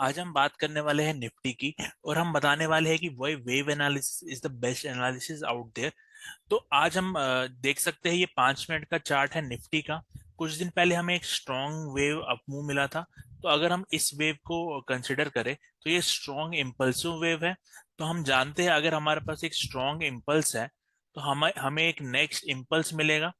आज हम बात करने वाले हैं निफ्टी की। और हम बताने वाले हैं कि वही wave analysis is the best analysis out there. तो आज हम देख सकते हैं, ये 5 मिनट का चार्ट है निफ्टी का। कुछ दिन पहले हमें एक स्ट्रॉन्ग वेव अप मूव मिला था। तो अगर हम इस वेव को कंसिडर करें तो ये स्ट्रॉन्ग इम्पल्सिव वेव है। तो हम जानते हैं अगर हमारे पास एक स्ट्रॉन्ग इम्पल्स है तो हमें हमें एक नेक्स्ट इम्पल्स मिलेगा।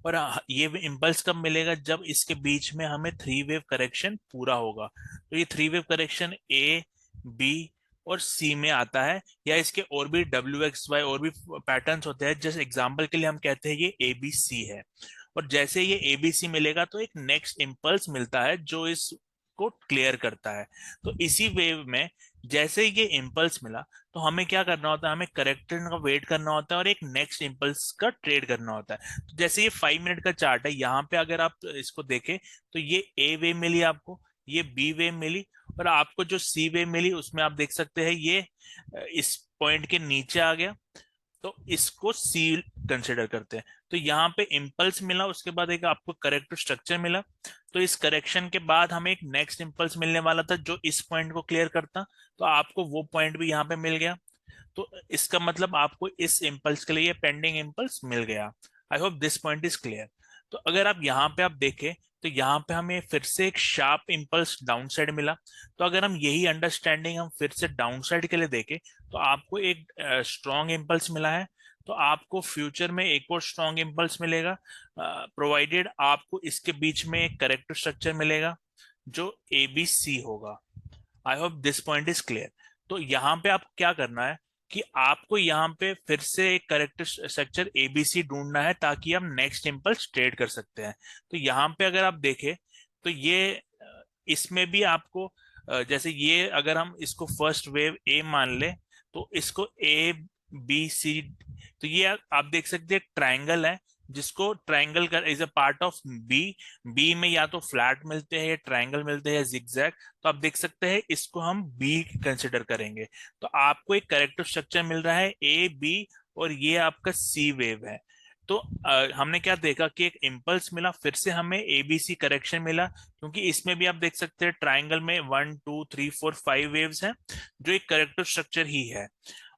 और ये इम्पल्स कब मिलेगा? जब इसके बीच में हमें थ्री वेव करेक्शन पूरा होगा। तो ये थ्री वेव करेक्शन ए, बी और सी में आता है, या इसके और भी डब्ल्यू एक्स वाई और भी पैटर्न्स होते हैं। जैसे एग्जांपल के लिए हम कहते हैं ये ए बी सी है। और जैसे ये ए बी सी मिलेगा तो एक नेक्स्ट इम्पल्स मिलता है जो इसको क्लियर करता है। तो इसी वेव में जैसे ये इम्पल्स मिला तो हमें क्या करना होता है? हमें करेक्टर का वेट करना होता है और एक नेक्स्ट इम्पल्स का ट्रेड करना होता है। तो जैसे ये 5 मिनट का चार्ट है, यहाँ पे अगर आप इसको देखें तो ये ए वे मिली आपको, ये बी वे मिली, और आपको जो सी वे मिली उसमें आप देख सकते हैं ये इस पॉइंट के नीचे आ गया। तो इसको सी कंसिडर करते हैं। तो यहाँ पे इम्पल्स मिला, उसके बाद एक आपको करेक्टिव स्ट्रक्चर मिला। तो इस करेक्शन के बाद हमें एक नेक्स्ट इम्पल्स मिलने वाला था जो इस पॉइंट को क्लियर करता। तो आपको वो पॉइंट भी यहाँ पे मिल गया। तो इसका मतलब आपको इस इम्पल्स के लिए पेंडिंग इम्पल्स मिल गया। I hope this point is clear. तो अगर आप यहाँ पे आप देखें तो यहाँ पे हमें फिर से एक शार्प इम्पल्स डाउन साइड मिला। तो अगर हम यही अंडरस्टैंडिंग हम फिर से डाउन साइड के लिए देखें तो आपको एक स्ट्रॉन्ग इम्पल्स मिला है। तो आपको फ्यूचर में एक और स्ट्रॉन्ग इम्पल्स मिलेगा, प्रोवाइडेड आपको इसके बीच में एक करेक्टिव स्ट्रक्चर मिलेगा जो ए बी सी होगा। I hope this point is clear. तो यहाँ पे आप क्या करना है कि आपको यहाँ पे फिर से एक करेक्टर स्ट्रक्चर एबीसी ढूंढना है ताकि हम नेक्स्ट इम्पल्स ट्रेड कर सकते हैं। तो यहाँ पे अगर आप देखें तो ये इसमें भी आपको जैसे ये अगर हम इसको फर्स्ट वेव ए मान ले तो इसको ए बी सी, तो ये आप देख सकते हैं ट्रायंगल है जिसको ट्रायंगल का is a part of B. B में या तो फ्लैट मिलते हैं या ट्रायंगल मिलते हैं या जिगजैग। तो आप देख सकते हैं इसको हम बी कंसिडर करेंगे। तो आपको एक करेक्टिव स्ट्रक्चर मिल रहा है ए बी, और ये आपका सी वेव है। तो हमने क्या देखा कि एक इम्पल्स मिला, फिर से हमें एबीसी करेक्शन मिला, क्योंकि इसमें भी आप देख सकते हैं ट्राइंगल में 1 2 3 4 5 वेव्स हैं जो एक करेक्टिव स्ट्रक्चर ही है।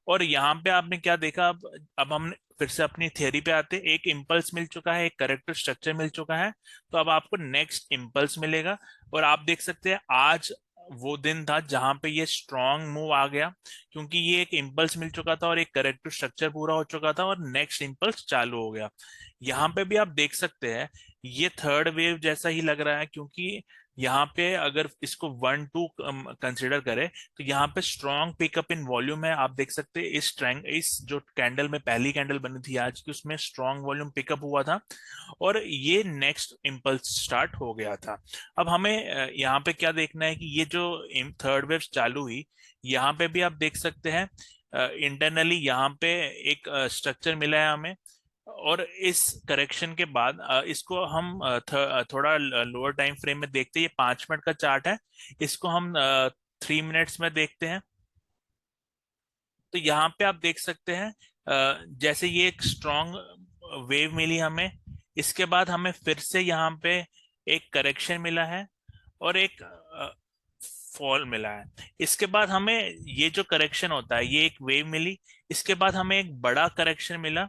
और यहाँ पे आपने क्या देखा? अब हम फिर से अपनी थियरी पे आते हैं। एक इम्पल्स मिल चुका है, एक करेक्टिव स्ट्रक्चर मिल चुका है। तो अब आपको नेक्स्ट इम्पल्स मिलेगा। और आप देख सकते हैं आज वो दिन था जहां पे ये स्ट्रॉन्ग मूव आ गया, क्योंकि ये एक इम्पल्स मिल चुका था और एक करेक्टिव स्ट्रक्चर पूरा हो चुका था और नेक्स्ट इम्पल्स चालू हो गया। यहाँ पे भी आप देख सकते हैं ये थर्ड वेव जैसा ही लग रहा है, क्योंकि यहाँ पे अगर इसको 1 2 कंसिडर करें तो यहाँ पे स्ट्रॉन्ग पिकअप इन वॉल्यूम है। आप देख सकते हैं इस जो कैंडल में पहली कैंडल बनी थी आज की उसमें स्ट्रॉन्ग वॉल्यूम पिकअप हुआ था और ये नेक्स्ट इम्पल्स स्टार्ट हो गया था। अब हमें यहाँ पे क्या देखना है कि ये जो थर्ड वेव चालू हुई, यहाँ पे भी आप देख सकते हैं इंटरनली यहाँ पे एक स्ट्रक्चर मिला है हमें। और इस करेक्शन के बाद इसको हम थोड़ा लोअर टाइम फ्रेम में देखते हैं। ये 5 मिनट का चार्ट है, इसको हम 3 मिनट्स में देखते हैं। तो यहाँ पे आप देख सकते हैं जैसे ये एक स्ट्रॉन्ग वेव मिली हमें, इसके बाद हमें फिर से यहाँ पे एक करेक्शन मिला है और एक फॉल मिला है। इसके बाद हमें ये जो करेक्शन होता है ये एक वेव मिली, इसके बाद हमें एक बड़ा करेक्शन मिला।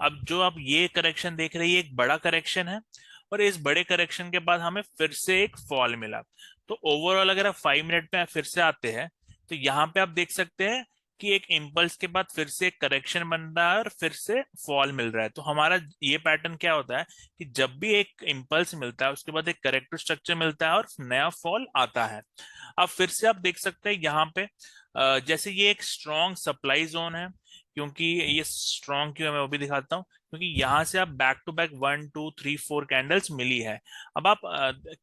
अब जो आप ये करेक्शन देख रहे हैं ये एक बड़ा करेक्शन है, और इस बड़े करेक्शन के बाद हमें फिर से एक फॉल मिला। तो ओवरऑल अगर आप 5 मिनट में फिर से आते हैं तो यहाँ पे आप देख सकते हैं कि एक इम्पल्स के बाद फिर से एक करेक्शन बन रहा है और फिर से फॉल मिल रहा है। तो हमारा ये पैटर्न क्या होता है कि जब भी एक इम्पल्स मिलता है उसके बाद एक करेक्टिव स्ट्रक्चर मिलता है और नया फॉल आता है। अब फिर से आप देख सकते हैं यहाँ पे जैसे ये एक स्ट्रॉन्ग सप्लाई जोन है। क्योंकि ये स्ट्रॉन्ग क्यों है मैं वो भी दिखाता हूँ, क्योंकि यहाँ से आप बैक टू बैक 1 2 3 4 कैंडल्स मिली है। अब आप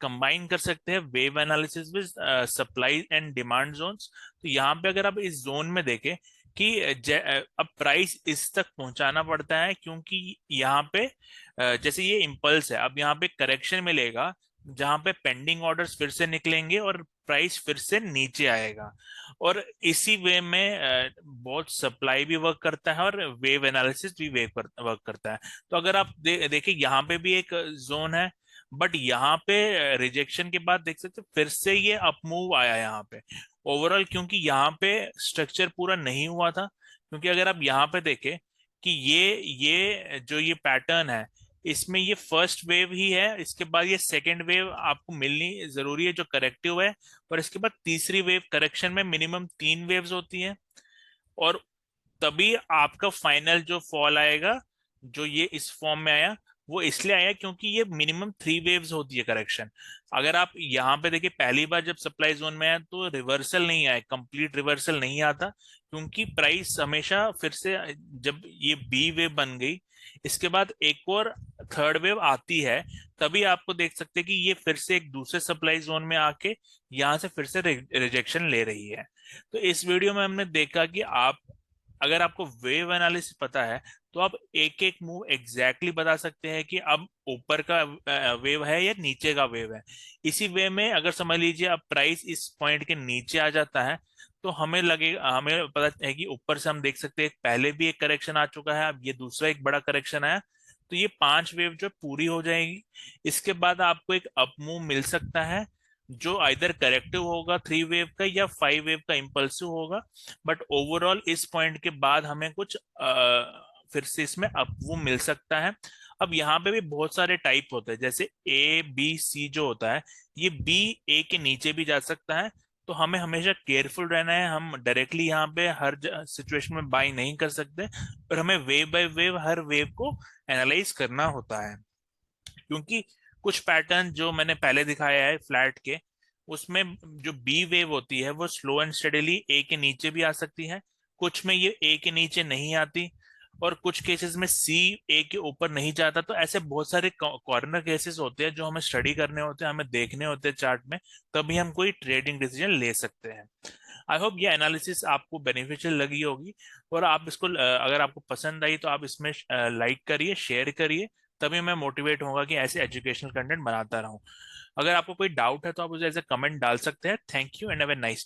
कंबाइन कर सकते हैं wave analysis with supply and demand zones. तो यहाँ पे अगर आप इस जोन में देखें कि अब प्राइस इस तक पहुंचाना पड़ता है, क्योंकि यहाँ पे जैसे ये इम्पल्स है, अब यहाँ पे करेक्शन मिलेगा जहाँ पे पेंडिंग ऑर्डर्स फिर से निकलेंगे और प्राइस फिर से नीचे आएगा। और इसी वे में बहुत सप्लाई भी वर्क करता है और वेव एनालिसिस भी वर्क करता है। तो अगर आप देखिए यहाँ पे भी एक जोन है बट यहाँ पे रिजेक्शन के बाद देख सकते हैं फिर से ये अप मूव आया यहाँ पे ओवरऑल, क्योंकि यहाँ पे स्ट्रक्चर पूरा नहीं हुआ था। क्योंकि अगर आप यहाँ पे देखें कि ये जो ये पैटर्न है, इसमें ये फर्स्ट वेव ही है, इसके बाद ये सेकंड वेव आपको मिलनी जरूरी है जो करेक्टिव है, और इसके बाद तीसरी वेव, करेक्शन में मिनिमम 3 वेव्स होती हैं, और तभी आपका फाइनल जो फॉल आएगा, जो ये इस फॉर्म में आया, वो इसलिए आया क्योंकि ये मिनिमम 3 वेव्स होती है करेक्शन। अगर आप यहाँ पे देखिए पहली बार जब सप्लाई जोन में आया तो रिवर्सल नहीं आया, कंप्लीट रिवर्सल नहीं आता, क्योंकि प्राइस हमेशा फिर से, जब ये बी वेव बन गई इसके बाद एक और थर्ड वेव आती है, तभी आपको देख सकते हैं कि ये फिर से एक दूसरे सप्लाई जोन में आके यहाँ से फिर से रिजेक्शन ले रही है। तो इस वीडियो में हमने देखा कि आप, अगर आपको वेव एनालिसिस पता है तो आप एक एक मूव एग्जैक्टली बता सकते हैं कि अब ऊपर का वेव है या नीचे का वेव है। इसी वे में अगर समझ लीजिए अब प्राइस इस पॉइंट के नीचे आ जाता है, तो हमें पता है कि ऊपर से हम देख सकते हैं पहले भी एक करेक्शन आ चुका है, अब ये दूसरा एक बड़ा करेक्शन आया, तो ये 5 वेव जो पूरी हो जाएगी। इसके बाद आपको एक अप मूव मिल सकता है जो आइदर करेक्टिव होगा 3 वेव का या 5 वेव का इम्पल्सिव होगा। बट ओवरऑल इस पॉइंट के बाद हमें कुछ फिर से इसमें अप वो मिल सकता है। अब यहाँ पे भी बहुत सारे टाइप होते हैं, जैसे ए बी सी जो होता है, ये बी ए के नीचे भी जा सकता है। तो हमें हमेशा केयरफुल रहना है, हम डायरेक्टली यहाँ पे हर सिचुएशन में बाई नहीं कर सकते, पर हमें wave by wave her wave को एनालाइज करना होता है। क्योंकि कुछ पैटर्न जो मैंने पहले दिखाया है फ्लैट के, उसमें जो बी वेव होती है वो स्लो एंड स्टेडीली ए के नीचे भी आ सकती है, कुछ में ये ए के नीचे नहीं आती, और कुछ केसेस में सी ए के ऊपर नहीं जाता। तो ऐसे बहुत सारे कॉर्नर केसेस होते हैं जो हमें स्टडी करने होते हैं, हमें देखने होते हैं चार्ट में, तभी हम कोई ट्रेडिंग डिसीजन ले सकते हैं। आई होप ये एनालिसिस आपको बेनिफिशियल लगी होगी, और आप इसको अगर आपको पसंद आई तो आप इसमें लाइक करिए, शेयर करिए, तभी मैं मोटिवेट होगा कि ऐसे एजुकेशनल कंटेंट बनाता रहूं। अगर आपको कोई डाउट है तो आप उसे एज ए कमेंट डाल सकते हैं। Thank you and have a nice